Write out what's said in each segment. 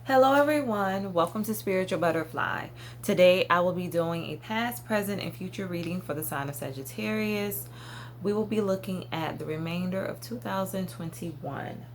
Hello everyone, welcome to Spiritual Butterfly. Today I will be doing a past, present, and future reading for the sign of Sagittarius. We will be looking at the remainder of 2021.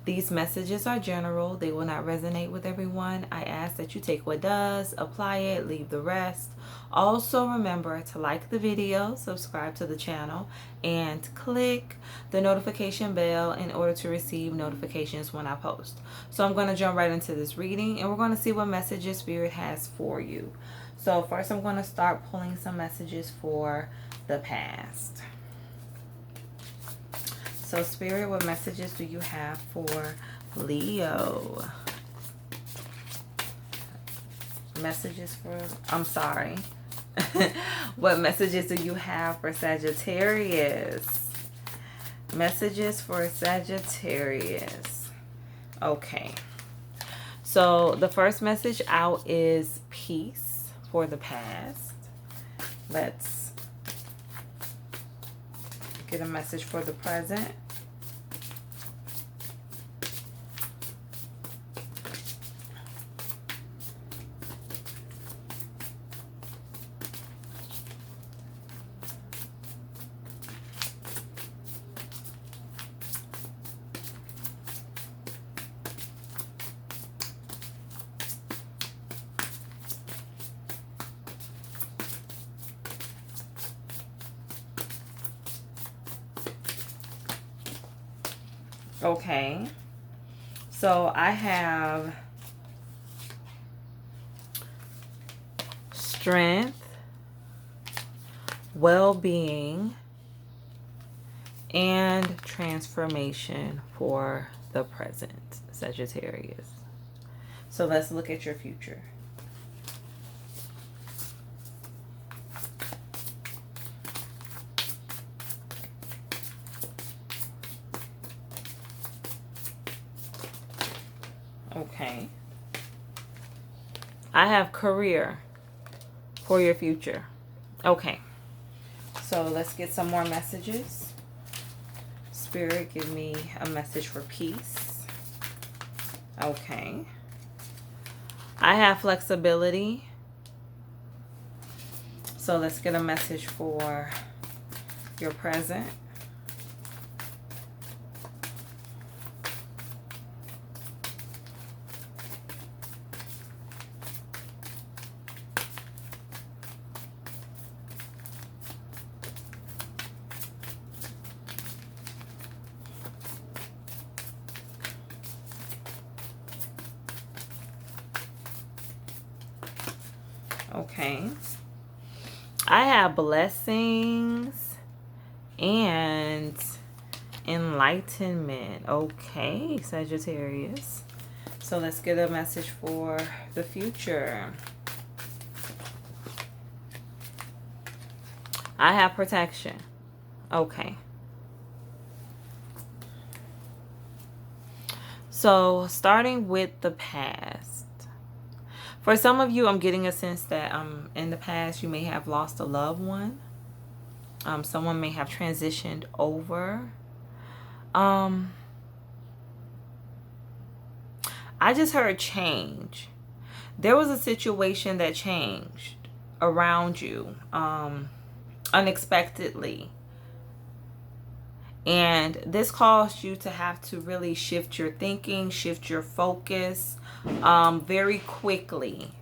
These messages are general, they will not resonate with everyone. I ask that you take what does, apply it, leave the rest. Also remember to like the video, subscribe to the channel, and click the notification bell in order to receive notifications when I post. So I'm going to jump right into this reading and we're going to see what messages Spirit has for you. So first I'm going to start pulling some messages for the past. So Spirit, what messages do you have for Leo? Messages for, I'm sorry. What messages do you have for Sagittarius? Messages for Sagittarius. Okay. So the first message out is peace for the past. Let's get a message for the present. Okay, so I have strength, well-being, and transformation for the present, Sagittarius. So let's look at your future. Okay. I have career for your future. Okay. So let's get some more messages. Spirit, give me a message for peace. Okay. I have flexibility. So let's get a message for your present. Okay. I have blessings and enlightenment. Okay, Sagittarius. So let's get a message for the future. I have protection. Okay. So starting with the past. For some of you, I'm getting a sense that in the past you may have lost a loved one. Someone may have transitioned over. I just heard change. There was a situation that changed around you unexpectedly. And this caused you to have to really shift your thinking, shift your focus very quickly.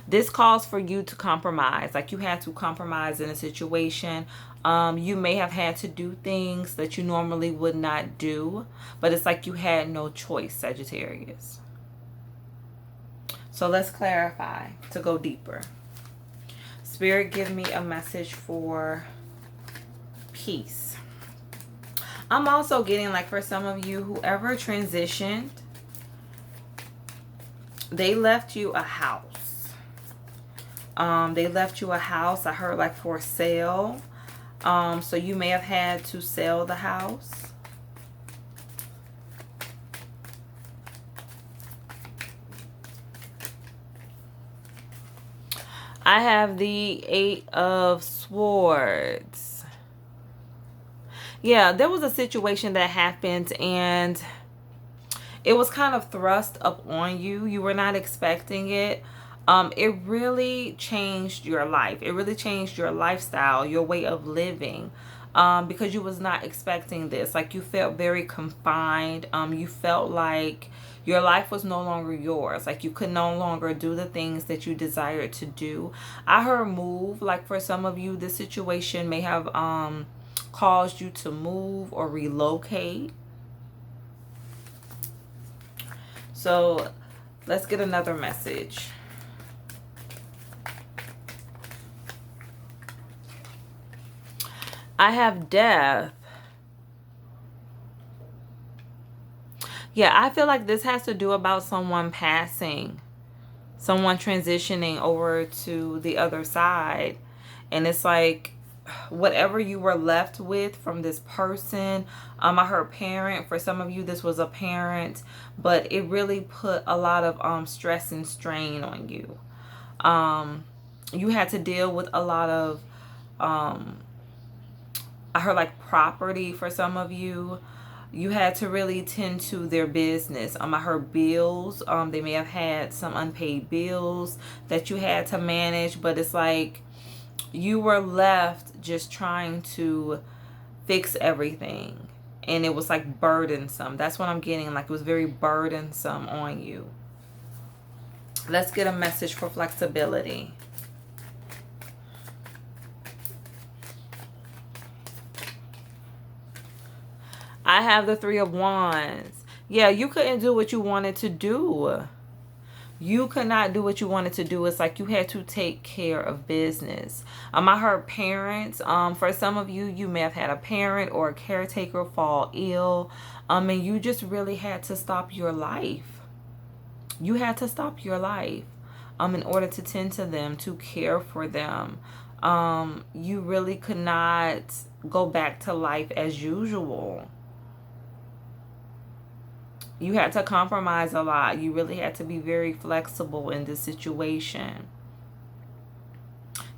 This calls for you to compromise. Like you had to compromise in a situation. You may have had to do things that you normally would not do, but it's like you had no choice, Sagittarius. So let's clarify to go deeper. Spirit, give me a message for peace. I'm also getting, like, for some of you, whoever transitioned, they left you a house. They left you a house. I heard like for sale. So you may have had to sell the house. I have the 8 of Swords. Yeah, there was a situation that happened and it was kind of thrust up on you. You were not expecting it. It really changed your life. It really changed your lifestyle, your way of living, because you was not expecting this. Like, you felt very confined. You felt like your life was no longer yours. Like, you could no longer do the things that you desired to do. I heard move. Like, for some of you, this situation may have caused you to move or relocate. So let's get another message. I have death. Yeah, I feel like this has to do about someone passing, someone transitioning over to the other side. And it's like, whatever you were left with from this person, I heard parent. For some of you, this was a parent, but it really put a lot of stress and strain on you. You had to deal with a lot of, I heard like property for some of you. You had to really tend to their business. I heard bills. They may have had some unpaid bills that you had to manage, but it's like you were left just trying to fix everything. And it was like burdensome. That's what I'm getting. Like, it was very burdensome on you. Let's get a message for flexibility. I have the Three of Wands. Yeah, you couldn't do what you wanted to do. You could not do what you wanted to do. It's like you had to take care of business. I heard parents. For some of you, you may have had a parent or a caretaker fall ill. And you just really had to stop your life. You had to stop your life in order to tend to them, to care for them. You really could not go back to life as usual. You had to compromise a lot. You really had to be very flexible in this situation.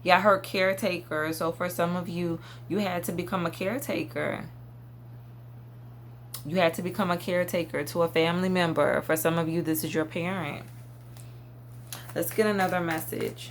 Yeah, I heard caretaker. So for some of you, you had to become a caretaker. You had to become a caretaker to a family member. For some of you, this is your parent. Let's get another message.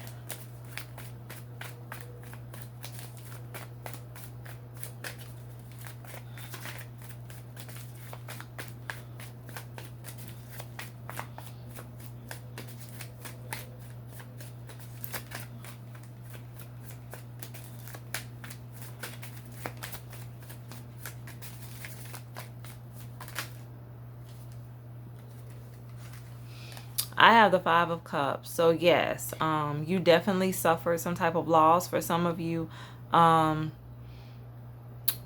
I have the Five of Cups. So yes, you definitely suffered some type of loss. For some of you,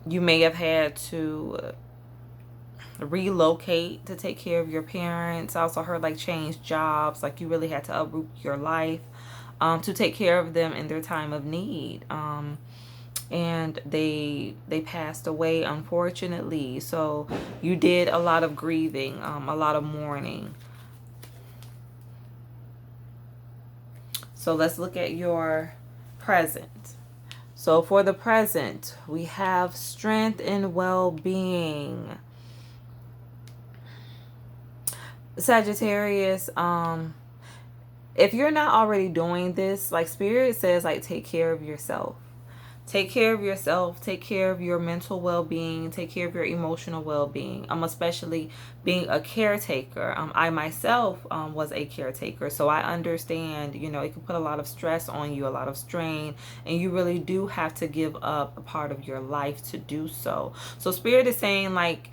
you may have had to relocate to take care of your parents. I also heard like change jobs. Like, you really had to uproot your life to take care of them in their time of need. And they passed away, unfortunately. So you did a lot of grieving, a lot of mourning. So let's look at your present. So for the present, we have strength and well-being. Sagittarius, if you're not already doing this, like, Spirit says, like, take care of yourself. Take care of yourself. Take care of your mental well-being. Take care of your emotional well-being. Especially being a caretaker. I myself was a caretaker, so I understand. You know, it can put a lot of stress on you, a lot of strain, and you really do have to give up a part of your life to do so. So Spirit is saying, like,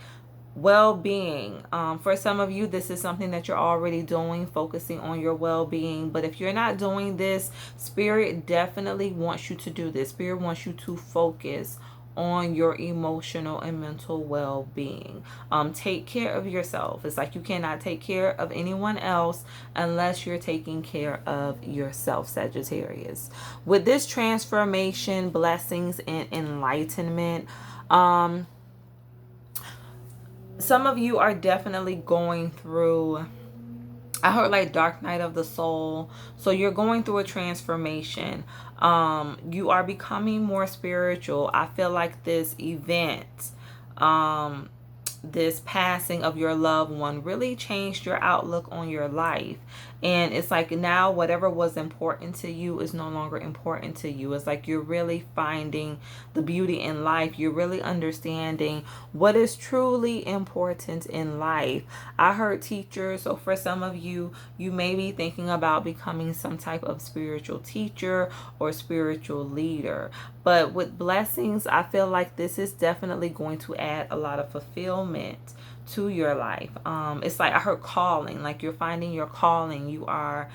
well-being. For some of you, this is something that you're already doing, focusing on your well-being. But if you're not doing this, Spirit definitely wants you to do this. Spirit wants you to focus on your emotional and mental well-being. Take care of yourself. It's like you cannot take care of anyone else unless you're taking care of yourself, Sagittarius. With this transformation, blessings, and enlightenment, some of you are definitely going through, I heard like dark night of the soul. So you're going through a transformation. You are becoming more spiritual. I feel like this event this passing of your loved one really changed your outlook on your life. And it's like now whatever was important to you is no longer important to you. It's like you're really finding the beauty in life. You're really understanding what is truly important in life. I heard teachers. So for some of you, you may be thinking about becoming some type of spiritual teacher or spiritual leader. But with blessings, I feel like this is definitely going to add a lot of fulfillment to your life. It's like I heard calling, like you're finding your calling. You are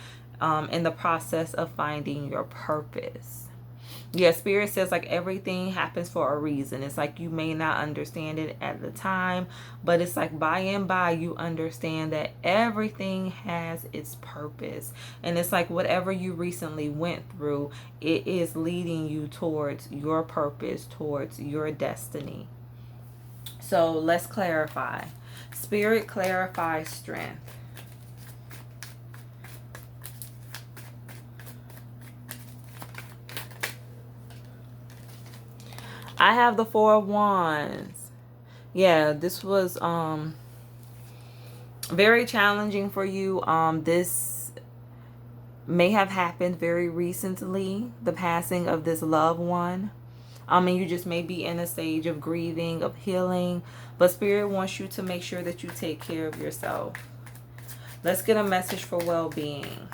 in the process of finding your purpose. Yeah, Spirit says like everything happens for a reason. It's like you may not understand it at the time, but it's like by and by you understand that everything has its purpose. And it's like whatever you recently went through, it is leading you towards your purpose, towards your destiny. So let's clarify. Spirit, clarify strength. I have the Four of Wands. Yeah, this was very challenging for you. This may have happened very recently, the passing of this loved one. And you just may be in a stage of grieving, of healing. But Spirit wants you to make sure that you take care of yourself. Let's get a message for well-being.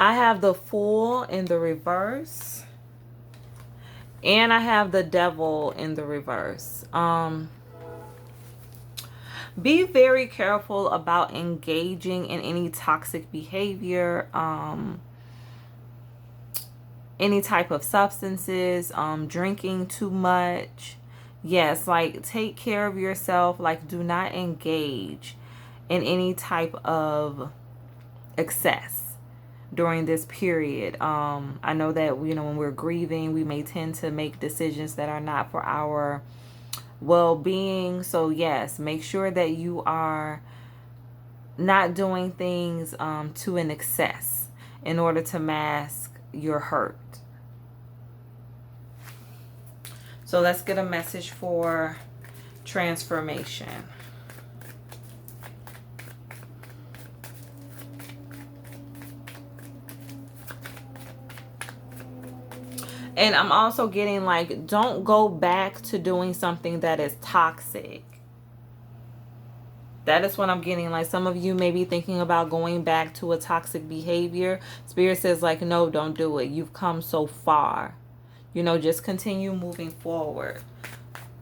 I have the Fool in the reverse. And I have the Devil in the reverse. Be very careful about engaging in any toxic behavior. Any type of substances. Drinking too much. Yes, like take care of yourself. Like do not engage in any type of excess during this period. I know that, when we're grieving, we may tend to make decisions that are not for our well-being. So yes, make sure that you are not doing things to an excess in order to mask your hurt. So let's get a message for transformation. And I'm also getting like, don't go back to doing something that is toxic. That is what I'm getting. Like some of you may be thinking about going back to a toxic behavior. Spirit says like, no, don't do it. You've come so far. Just continue moving forward.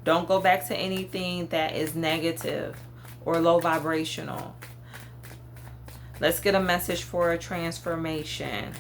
Don't go back to anything that is negative or low vibrational. Let's get a message for a transformation.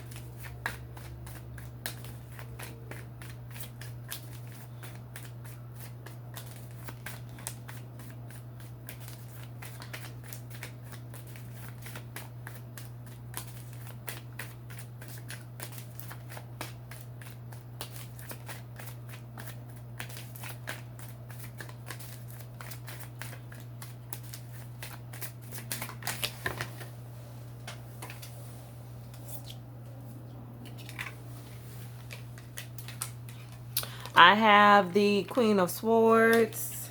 I have the Queen of Swords.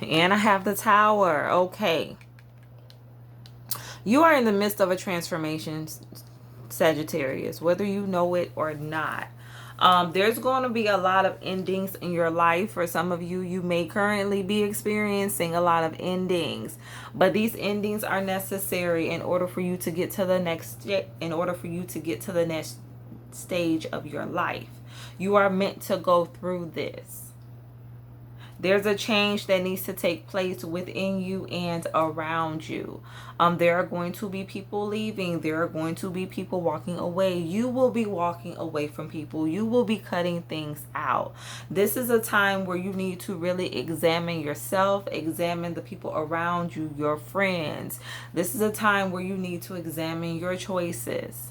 And I have the Tower. Okay. You are in the midst of a transformation, Sagittarius, whether you know it or not. There's going to be a lot of endings in your life. For some of you, you may currently be experiencing a lot of endings. But these endings are necessary in order for you to get to the next stage of your life. You are meant to go through this. There's a change that needs to take place within you and around you. There are going to be people leaving. There are going to be people walking away. You will be walking away from people. You will be cutting things out. This is a time where you need to really examine yourself, examine the people around you, your friends. This is a time where you need to examine your choices.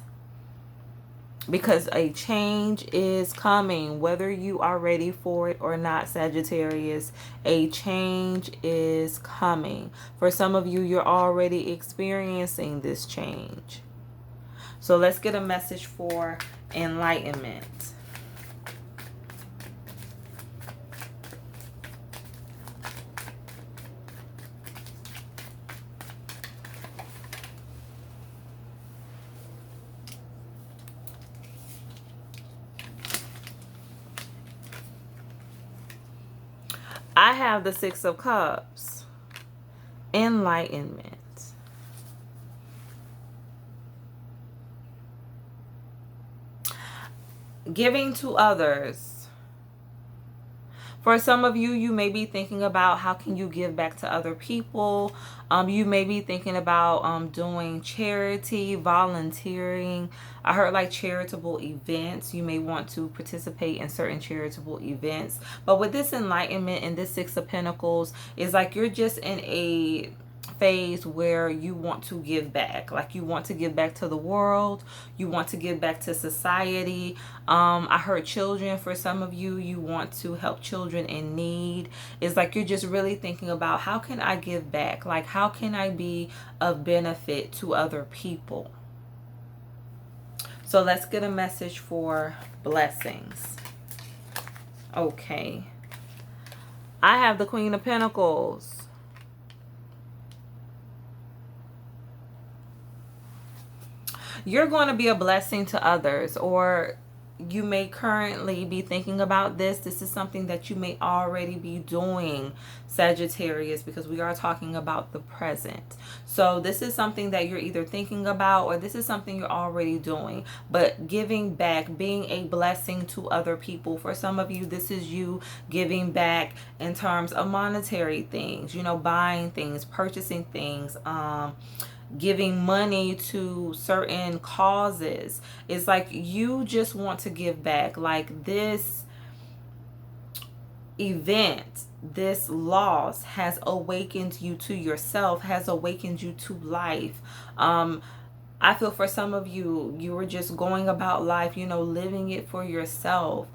Because a change is coming, whether you are ready for it or not, Sagittarius. A change is coming. For some of you, you're already experiencing this change. So let's get a message for enlightenment. I have the Six of Cups. Enlightenment. Giving to others. For some of you, you may be thinking about how can you give back to other people. You may be thinking about doing charity, volunteering. I heard like charitable events. You may want to participate in certain charitable events. But with this enlightenment and this Six of Pentacles, it's like you're just in a phase where you want to give back. Like you want to give back to the world. You want to give back to society. I heard children. For some of you, you want to help children in need. It's like you're just really thinking about how can I give back? Like how can I be of benefit to other people? So let's get a message for blessings. Okay. I have the Queen of Pentacles. You're going to be a blessing to others, or you may currently be thinking about this. This is something that you may already be doing, Sagittarius, because we are talking about the present. So this is something that you're either thinking about, or this is something you're already doing. But giving back, being a blessing to other people. For some of you, this is you giving back in terms of monetary things, you know, buying things, purchasing things, giving money to certain causes. It's like you just want to give back. Like this event, this loss has awakened you to yourself, has awakened you to life. I feel for some of you, you were just going about life, you know, living it for yourself.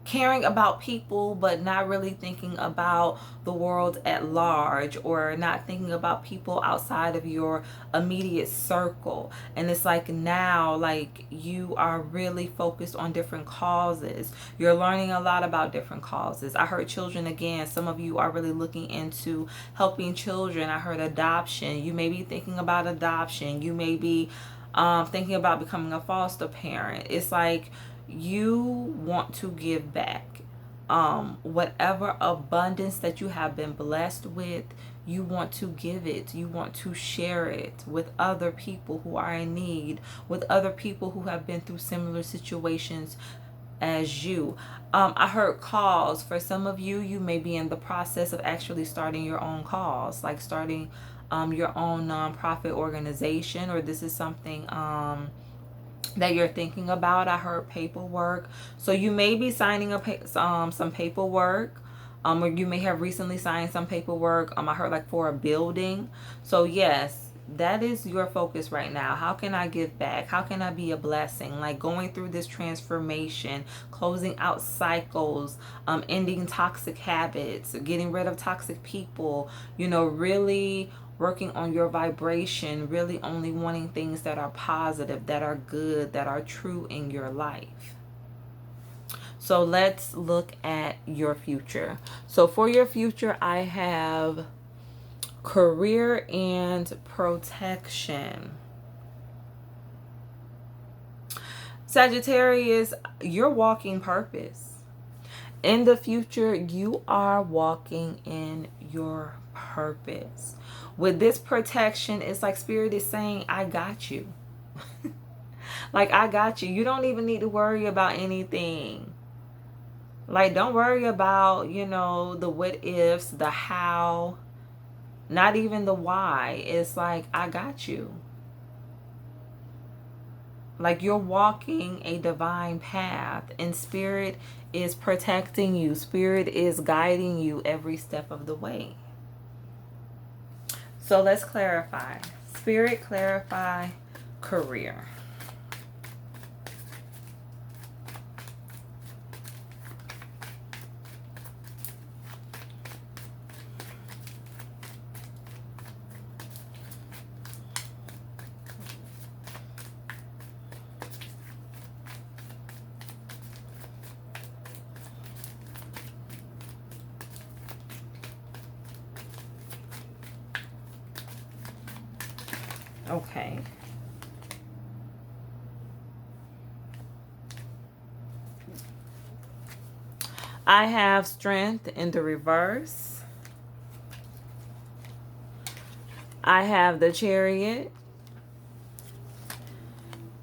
Caring about people, but not really thinking about the world at large, or not thinking about people outside of your immediate circle. And it's like now, like you are really focused on different causes. You're learning a lot about different causes. I heard children again. Some of you are really looking into helping children. I heard adoption. You may be thinking about adoption. You may be thinking about becoming a foster parent. It's like you want to give back. Whatever abundance that you have been blessed with, you want to give it. You want to share it with other people who are in need, with other people who have been through similar situations as you. I heard cause. For some of you, you may be in the process of actually starting your own cause, like starting your own nonprofit organization, or this is something that you're thinking about. I heard paperwork. So you may be signing some paperwork, or you may have recently signed some paperwork. I heard like for a building. So yes, that is your focus right now. How can I give back? How can I be a blessing? Like going through this transformation, closing out cycles, ending toxic habits, getting rid of toxic people, you know, really working on your vibration, really only wanting things that are positive, that are good, that are true in your life. So let's look at your future. So for your future, I have career and protection. Sagittarius, you're walking purpose. In the future, you are walking in your purpose. With this protection, it's like Spirit is saying, I got you. Like, I got you. You don't even need to worry about anything. Like, don't worry about, you know, the what ifs, the how, not even the why. It's like, I got you. Like, you're walking a divine path, and Spirit is protecting you. Spirit is guiding you every step of the way. So let's clarify. Spirit, clarify career. Okay. I have strength in the reverse. I have the Chariot.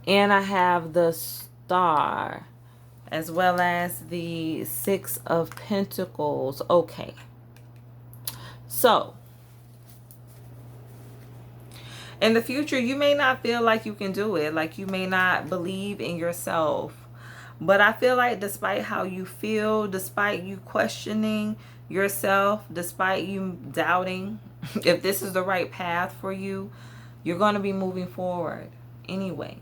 And I have the Star, as well as the Six of Pentacles. Okay. So, in the future, you may not feel like you can do it. Like, you may not believe in yourself. But I feel like despite how you feel, despite you questioning yourself, despite you doubting if this is the right path for you, you're going to be moving forward anyway.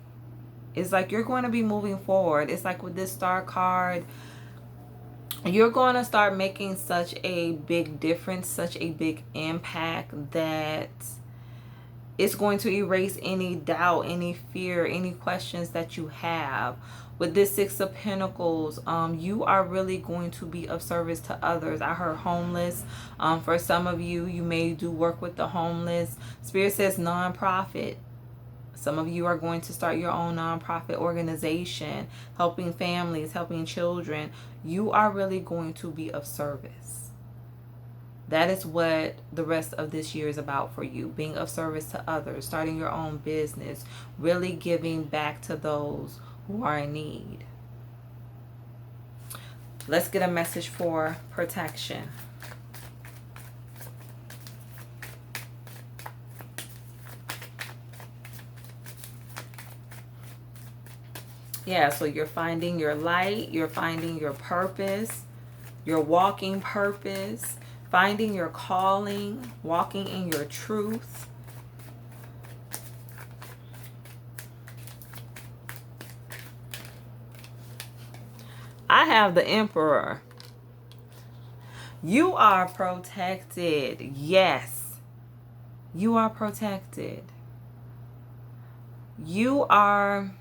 It's like you're going to be moving forward. It's like with this Star card, you're going to start making such a big difference, such a big impact that it's going to erase any doubt, any fear, any questions that you have. With this Six of Pentacles, you are really going to be of service to others. I heard homeless. For some of you, you may do work with the homeless. Spirit says nonprofit. Some of you are going to start your own nonprofit organization, helping families, helping children. You are really going to be of service. That is what the rest of this year is about for you. Being of service to others, starting your own business, really giving back to those who are in need. Let's get a message for protection. Yeah, so you're finding your light, you're finding your purpose, your walking purpose, finding your calling, walking in your truth. I have the Emperor. You are protected. Yes, you are protected. You are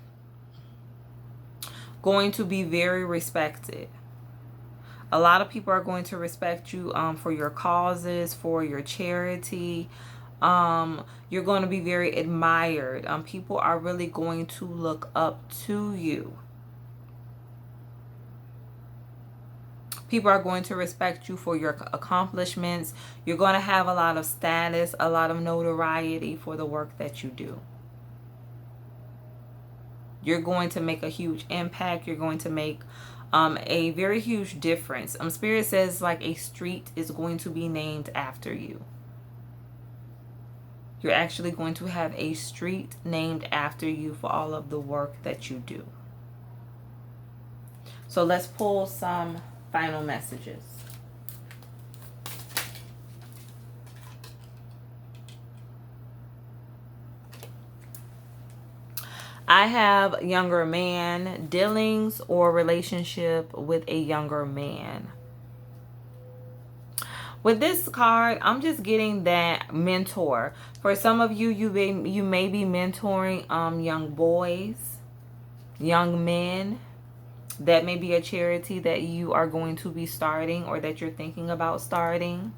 going to be very respected. A lot of people are going to respect you for your causes, for your charity. You're going to be very admired. People are really going to look up to you. People are going to respect you for your accomplishments. You're going to have a lot of status, a lot of notoriety for the work that you do. You're going to make a huge impact. You're going to make a very huge difference. Spirit says like a street is going to be named after you. You're actually going to have a street named after you for all of the work that you do. So let's pull some final messages. I have younger man, dealings or relationship with a younger man. With this card, I'm just getting that mentor. For some of you, you may be mentoring young boys, young men. That may be a charity that you are going to be starting or that you're thinking about starting.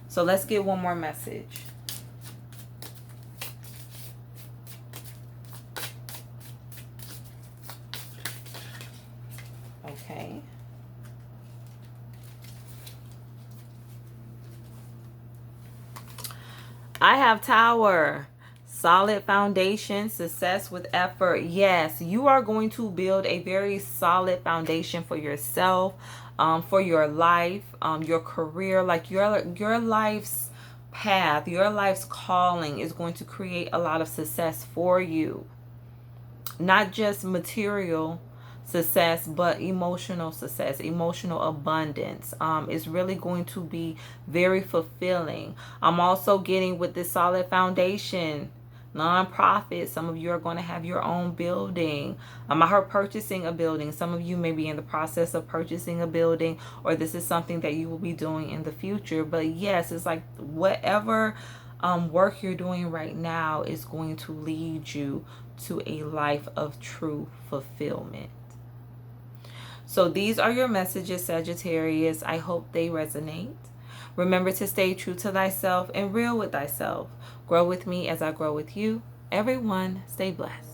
So let's get one more message. Okay. I have Tower. Solid foundation, success with effort. Yes, you are going to build a very solid foundation for yourself, for your life, your career, like your life's path, your life's calling is going to create a lot of success for you. Not just material success, but emotional success, emotional abundance. Is really going to be very fulfilling. I'm also getting with this solid foundation, nonprofit. Some of you are going to have your own building. I heard purchasing a building. Some of you may be in the process of purchasing a building, or this is something that you will be doing in the future. But yes, it's like whatever work you're doing right now is going to lead you to a life of true fulfillment. So these are your messages, Sagittarius. I hope they resonate. Remember to stay true to thyself and real with thyself. Grow with me as I grow with you. Everyone, stay blessed.